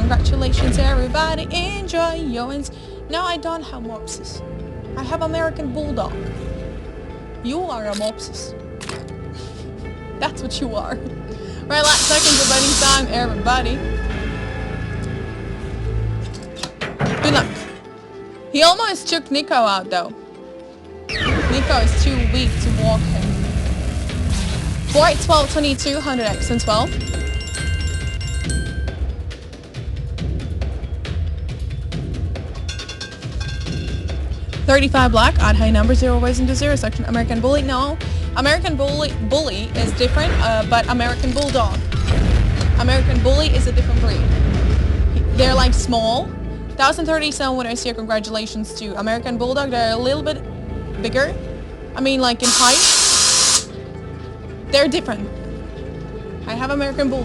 Congratulations, everybody. Enjoy your wins. No, I don't have mopses. I have American Bulldog. You are a mopsis. That's what you are. Right, last seconds of betting time, everybody. Good luck. He almost took Nico out, though. Nico is too weak to walk him. 4, 8, 12, 22, 100x and 12. 35 black, odd high number, 0 ways into 0 section. American Bully, no. American Bully is different, but American Bulldog. American Bully is a different breed. They're like small. 1037 winners here, congratulations to American Bulldog. They're a little bit bigger. I mean, like in height. They're different. I have American Bulldog.